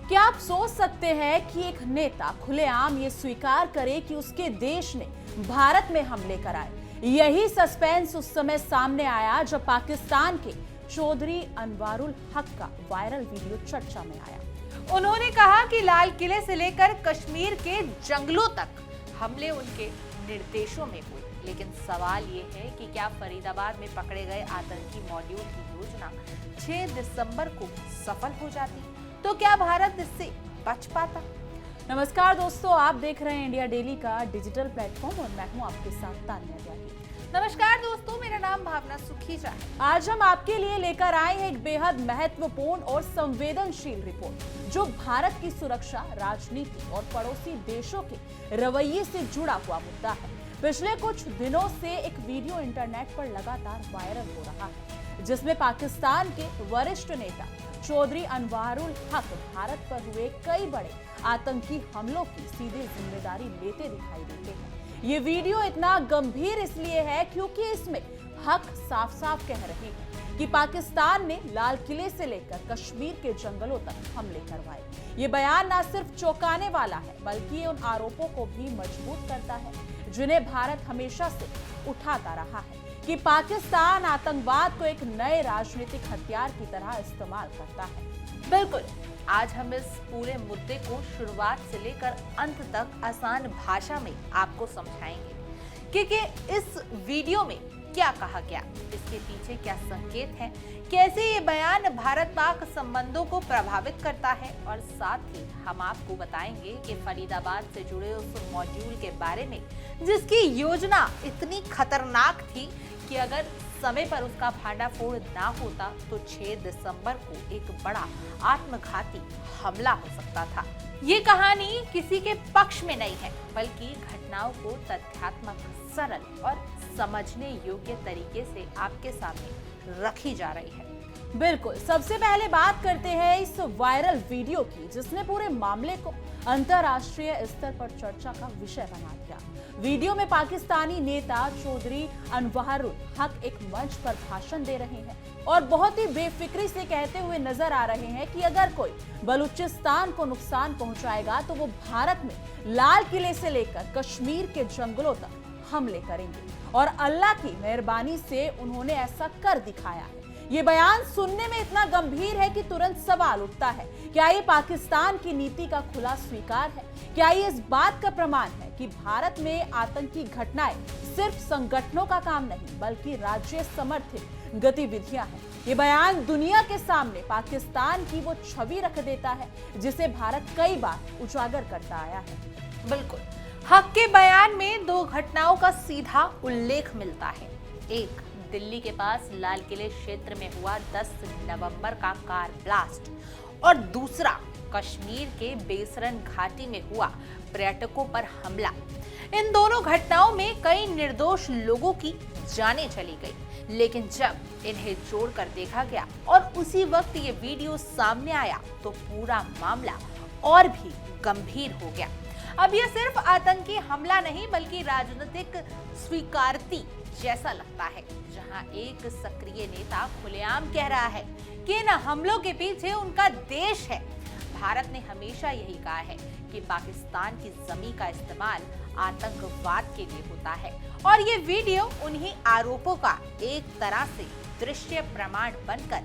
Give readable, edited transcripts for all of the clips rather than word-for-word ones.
क्या आप सोच सकते हैं कि एक नेता खुलेआम ये स्वीकार करे कि उसके देश ने भारत में हमले कराए? यही सस्पेंस उस समय सामने आया जब पाकिस्तान के चौधरी अनवारुल हक का वायरल वीडियो चर्चा में आया। उन्होंने कहा कि लाल किले से लेकर कश्मीर के जंगलों तक हमले उनके निर्देशों में हुए, लेकिन सवाल ये है कि क्या फरीदाबाद में पकड़े गए आतंकी मॉड्यूल की योजना 6 दिसंबर को सफल हो जाती तो क्या भारत इससे बच पाता? नमस्कार दोस्तों, आप देख रहे हैं इंडिया डेली का डिजिटल प्लेटफॉर्म और मैं हूं आपके साथ तानिया त्यागी। नमस्कार दोस्तों, मेरा नाम भावना सुखीजा है। आज हम आपके लिए लेकर आए हैं एक बेहद महत्वपूर्ण और संवेदनशील रिपोर्ट जो भारत की सुरक्षा, राजनीति और पड़ोसी देशों के रवैये से जुड़ा हुआ मुद्दा है। पिछले कुछ दिनों से एक वीडियो इंटरनेट पर लगातार वायरल हो रहा है जिसमें पाकिस्तान के वरिष्ठ नेता चौधरी अनवारुल हक भारत पर हुए कई बड़े आतंकी हमलों की सीधी जिम्मेदारी लेते दिखाई देते हैं। ये वीडियो इतना गंभीर इसलिए है क्योंकि इसमें हक साफ साफ कह रहे हैं कि पाकिस्तान ने लाल किले से लेकर कश्मीर के जंगलों तक हमले करवाए। ये बयान न सिर्फ चौंकाने वाला है बल्कि उन आरोपों को भी मजबूत करता है जिन्हें भारत हमेशा से उठाता रहा है कि पाकिस्तान आतंकवाद को एक नए राजनीतिक हथियार की तरह इस्तेमाल करता है। बिल्कुल, आज हम इस पूरे मुद्दे को शुरुआत से लेकर अंत तक आसान भाषा में आपको समझाएंगे कि इस वीडियो में क्या कहा गया, इसके पीछे क्या संकेत हैं, कैसे ये बयान भारत पाक संबंधों को प्रभावित करता है और साथ ही हम आपको बताएंगे कि फरीदाबाद से जुड़े उस मॉड्यूल के बारे में जिसकी योजना इतनी खतरनाक थी कि अगर समय पर उसका भांडाफोड़ ना होता तो 6 दिसंबर को एक बड़ा आत्मघाती हमला हो सकता था। ये कहानी किसी के पक्ष में नहीं है बल्कि घटनाओं को तथ्यात्मक, सरल और समझने योग्य तरीके से आपके सामने रखी जा रही है। बिल्कुल, सबसे पहले बात करते हैं इस वायरल वीडियो की जिसने पूरे मामले को अंतर्राष्ट्रीय स्तर पर चर्चा का विषय बना दिया। वीडियो में पाकिस्तानी नेता चौधरी अनवारुल हक एक मंच पर भाषण दे रहे हैं और बहुत ही बेफिक्री से कहते हुए नजर आ रहे हैं कि अगर कोई बलूचिस्तान को नुकसान पहुंचाएगा तो वो भारत में लाल किले से लेकर कश्मीर के जंगलों तक हमले करेंगे और अल्लाह की मेहरबानी से उन्होंने ऐसा कर दिखाया है। ये बयान सुनने में इतना गंभीर है कि तुरंत सवाल उठता है, क्या ये पाकिस्तान की नीति का खुला स्वीकार है? क्या ये इस बात का प्रमाण है कि भारत में आतंकी घटनाएं सिर्फ संगठनों का काम नहीं बल्कि राज्य समर्थित गतिविधियां हैं? ये बयान दुनिया के सामने पाकिस्तान की वो छवि रख देता है जिसे भारत कई बार उजागर करता आया है। बिल्कुल, हक के बयान में 2 घटनाओं का सीधा उल्लेख मिलता है। एक, दिल्ली के पास लाल किले क्षेत्र में हुआ 10 नवंबर का कार ब्लास्ट और दूसरा कश्मीर के बेसरन घाटी में हुआ पर्यटकों पर हमला। इन दोनों घटनाओं में कई निर्दोष लोगों की जानें चली गई, लेकिन जब इन्हें जोड़कर देखा गया और उसी वक्त ये वीडियो सामने आया तो पूरा मामला और भी गंभीर हो गया। अब यह सिर्फ आतंकी हमला नहीं बल्कि राजनीतिक स्वीकारती जैसा लगता है, जहां एक सक्रिय नेता खुलेआम कह रहा है कि इन हमलों के पीछे उनका देश है। भारत ने हमेशा यही कहा है कि पाकिस्तान की जमीन का इस्तेमाल आतंकवाद के लिए होता है और ये वीडियो उन्हीं आरोपों का एक तरह से दृश्य प्रमाण बनकर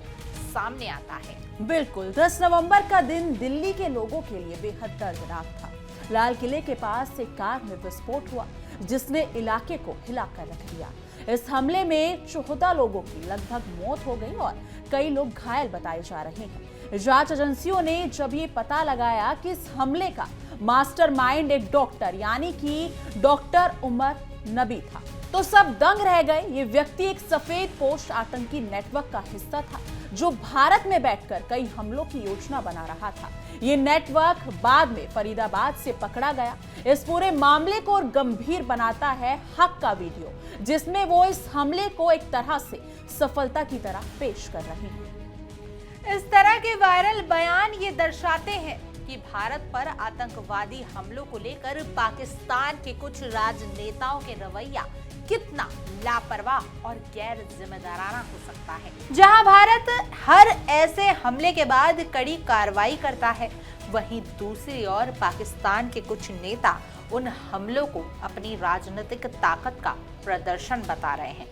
सामने आता है। बिल्कुल, 10 नवंबर का दिन दिल्ली के लोगों के लिए बेहद दर्दनाक था। लाल किले के पास एक कार में विस्फोट हुआ जिसने इलाके को हिलाकर रख दिया। इस हमले में 14 लोगों की लगभग मौत हो गई और कई लोग घायल बताए जा रहे हैं। जांच एजेंसियों ने जब ये पता लगाया कि इस हमले का मास्टरमाइंड एक डॉक्टर यानी कि डॉक्टर उमर नबी था तो सब दंग रह गए। ये व्यक्ति एक सफेद पोस्ट आतंकी नेटवर्क का हिस्सा था जो भारत में बैठकर कई हमलों की योजना बना रहा था। ये नेटवर्क बाद में फरीदाबाद से पकड़ा गया। इस पूरे मामले को और गंभीर बनाता है हक का वीडियो जिसमें वो इस हमले को एक तरह से सफलता की तरह पेश कर रहे हैं। इस तरह के वायरल बयान ये दर्शाते हैं कि भारत पर आतंकवादी हमलों को लेकर पाकिस्तान के कुछ राजनेताओं के रवैया कितना लापरवाह और गैर जिम्मेदाराना हो सकता है। जहां भारत हर ऐसे हमले के बाद कड़ी कार्रवाई करता है, वहीं दूसरी ओर पाकिस्तान के कुछ नेता उन हमलों को अपनी राजनीतिक ताकत का प्रदर्शन बता रहे हैं।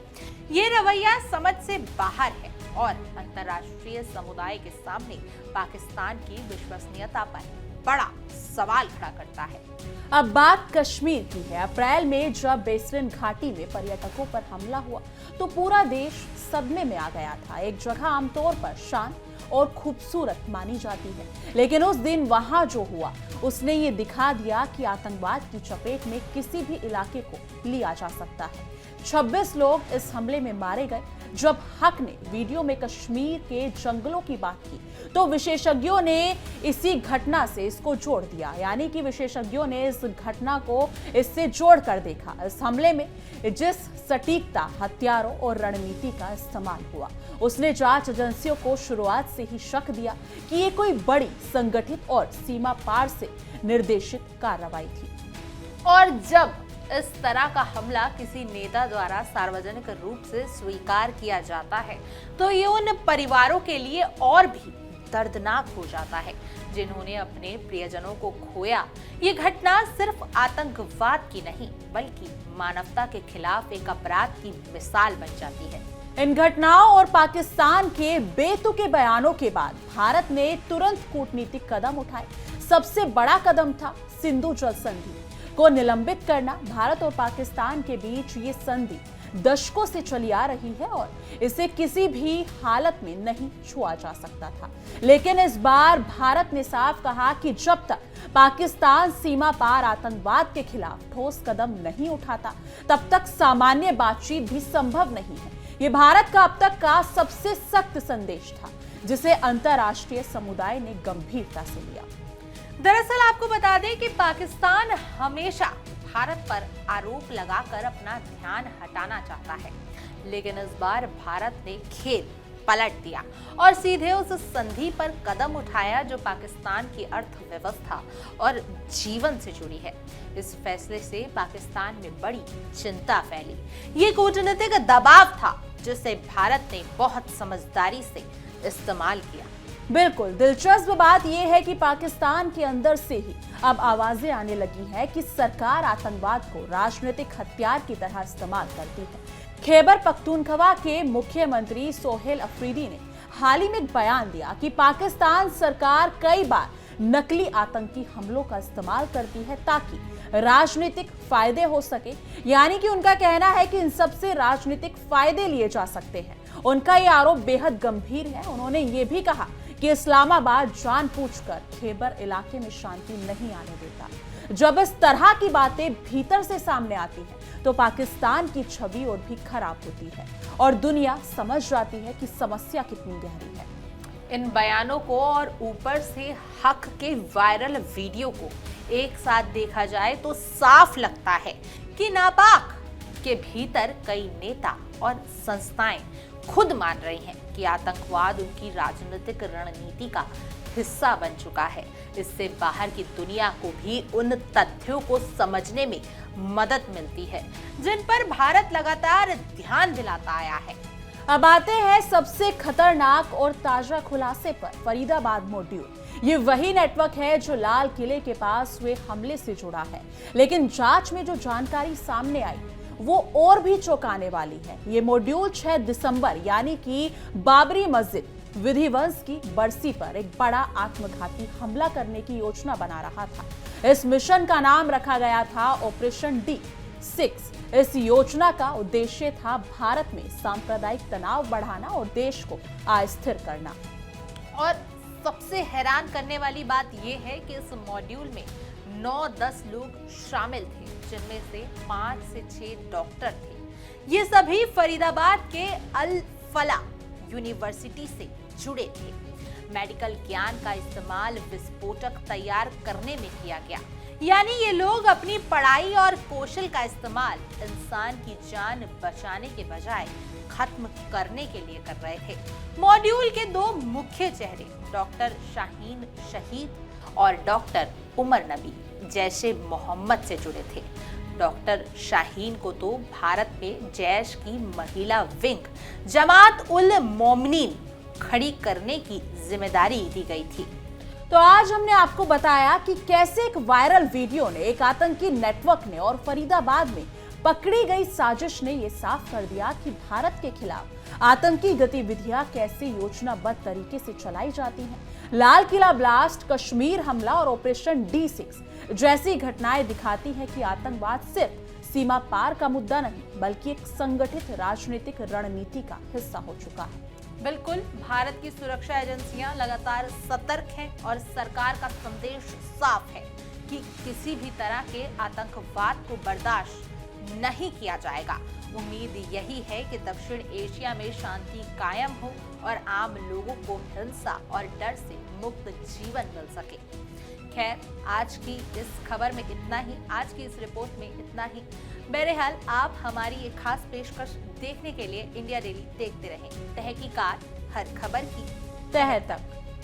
ये रवैया समझ से बाहर है और अंतर्राष्ट्रीय समुदाय के सामने पाकिस्तान की विश्वसनीयता पर बड़ा सवाल खड़ा करता है। अब बात कश्मीर की है। अप्रैल में जब बेसरन घाटी में पर्यटकों पर हमला हुआ तो पूरा देश सदमे में आ गया था। एक जगह आमतौर पर शांत और खूबसूरत मानी जाती है, लेकिन उस दिन वहां जो हुआ उसने ये दिखा दिया कि आतंकवाद की चपेट में किसी भी इलाके को लिया जा सकता है। 26 लोग इस हमले में मारे गए। जब हक ने वीडियो में कश्मीर के जंगलों की बात की तो विशेषज्ञों ने इसी घटना से इसको जोड़ दिया, यानी कि विशेषज्ञों ने इस घटना को इससे जोड़कर देखा। इस हमले में जिस सटीकता, हथियारों और रणनीति का इस्तेमाल हुआ, उसने जांच एजेंसियों को शुरुआत से ही शक दिया कि ये कोई बड़ी संगठित और सीमा पार से निर्देशित कार्रवाई थी। और जब इस तरह का हमला किसी नेता द्वारा सार्वजनिक रूप से स्वीकार किया जाता है तो ये उन परिवारों के लिए और भी दर्दनाक हो जाता है जिन्होंने अपने प्रियजनों को खोया। ये घटना सिर्फ आतंकवाद की नहीं बल्कि मानवता के खिलाफ एक अपराध की मिसाल बन जाती है। इन घटनाओं और पाकिस्तान के बेतुके बयानों के बाद भारत ने तुरंत कूटनीतिक कदम उठाए। सबसे बड़ा कदम था सिंधु जल संधि को निलंबित करना। भारत और पाकिस्तान के बीच ये संधि दशकों से चली आ रही है और इसे किसी भी हालत में नहीं छुआ जा सकता था। लेकिन इस बार भारत ने साफ कहा कि जब तक पाकिस्तान सीमा पार आतंकवाद के खिलाफ ठोस कदम नहीं उठाता, तब तक सामान्य बातचीत भी संभव नहीं है। ये भारत का अब तक का सबसे सख्त संदेश था, जिसे अंतर्राष्ट्रीय समुदाय ने गंभीरता से लिया। दरअसल आपको बता दें कि पाकिस्तान हमेशा भारत पर आरोप लगाकर अपना ध्यान हटाना चाहता है, लेकिन इस बार भारत ने खेल पलट दिया और सीधे उस संधि पर कदम उठाया जो पाकिस्तान की अर्थव्यवस्था और जीवन से जुड़ी है। इस फैसले से पाकिस्तान में बड़ी चिंता फैली। ये कूटनीतिक दबाव था जिसे भारत ने बहुत समझदारी से इस्तेमाल किया। बिल्कुल दिलचस्प बात यह है कि पाकिस्तान के अंदर से ही अब आवाजें आने लगी है कि सरकार आतंकवाद को राजनीतिक हथियार की तरह इस्तेमाल करती है। खैबर पख्तूनख्वा के मुख्यमंत्री सोहेल अफरीदी ने हाल ही में एक बयान दिया कि पाकिस्तान सरकार कई बार नकली आतंकी हमलों का इस्तेमाल करती है ताकि राजनीतिक फायदे हो सके। यानी कि उनका कहना है कि इन सब से राजनीतिक फायदे लिए जा सकते हैं। उनका ये आरोप बेहद गंभीर है। उन्होंने ये भी कहा कि इस्लामाबाद जानबूझकर खैबर इलाके में शांति नहीं आने देता। जब इस तरह की बातें भीतर से सामने आती हैं, तो पाकिस्तान की छवि और भी खराब होती है और दुनिया समझ जाती है कि समस्या कितनी गहरी है। इन बयानों को और ऊपर से हक के वायरल वीडियो को एक साथ देखा जाए तो साफ लगता है कि नापाक के भीतर कई नेता और संस्थाएं खुद मान रही हैं कि आतंकवाद उनकी राजनीतिक रणनीति का हिस्सा बन चुका है। इससे बाहर की दुनिया को भी उन तथ्यों को समझने में मदद मिलती है जिन पर भारत लगातार ध्यान दिलाता आया है। अब आते हैं सबसे खतरनाक और ताजा खुलासे पर। फरीदाबाद मॉड्यूल ये वही नेटवर्क है जो लाल किले के पास हुए हमले से जुड़ा है, लेकिन जांच में जो जानकारी सामने आई वो और भी चौंकाने वाली है। ये मॉड्यूल 6 दिसंबर यानी कि बाबरी मस्जिद विधिवंश की बरसी पर एक बड़ा आत्मघाती हमला करने की योजना बना रहा था। इस मिशन का नाम रखा गया था ऑपरेशन D6। इस योजना का उद्देश्य था भारत में सांप्रदायिक तनाव बढ़ाना और देश को अस्थिर करना। और सबसे हैरान करने वाली बात यह है कि इस मॉड्यूल में 9-10 लोग शामिल थे, जिनमें से 5 से 6 डॉक्टर थे। ये सभी फरीदाबाद के अल फला यूनिवर्सिटी से जुड़े थे। मेडिकल ज्ञान का इस्तेमाल विस्फोटक तैयार करने में किया गया, यानी ये लोग अपनी पढ़ाई और कौशल का इस्तेमाल इंसान की जान बचाने के बजाय खत्म करने के लिए कर रहे थे। मॉड्यूल के 2 मुख्य चेहरे डॉक्टर शाहीन शहीद और डॉक्टर उमर नबी जैशे मोहम्मद से जुड़े थे। डॉक्टर शाहीन को तो भारत में जैश की महिला विंग जमात उल मोमिनीन खड़ी करने की जिम्मेदारी दी गई थी। तो आज हमने आपको बताया कि कैसे एक वायरल वीडियो ने, एक आतंकी नेटवर्क ने और फरीदाबाद में पकड़ी गई साजिश ने यह साफ कर दिया कि भारत के खिलाफ आतंकी गतिविधियां कैसे योजनाबद्ध तरीके से चलाई जाती हैं। लाल किला ब्लास्ट, कश्मीर हमला और ऑपरेशन D6 जैसी घटनाएं दिखाती हैं कि आतंकवाद सिर्फ सीमा पार का मुद्दा नहीं, बल्कि एक संगठित राजनीतिक रणनीति का हिस्सा हो चुका है। बिल्कुल, भारत की सुरक्षा एजेंसियां लगातार सतर्क हैं और सरकार का संदेश साफ है कि किसी भी तरह के आतंकवाद को बर्दाश्त नहीं किया जाएगा। उम्मीद यही है कि दक्षिण एशिया में शांति कायम हो और आम लोगों को हिंसा और डर से मुक्त जीवन मिल सके। खैर, आज की इस खबर में इतना ही, आज की इस रिपोर्ट में इतना ही। बहरहाल आप हमारी एक खास पेशकश देखने के लिए इंडिया डेली देखते रहें। तहकीकात हर खबर की तह तक।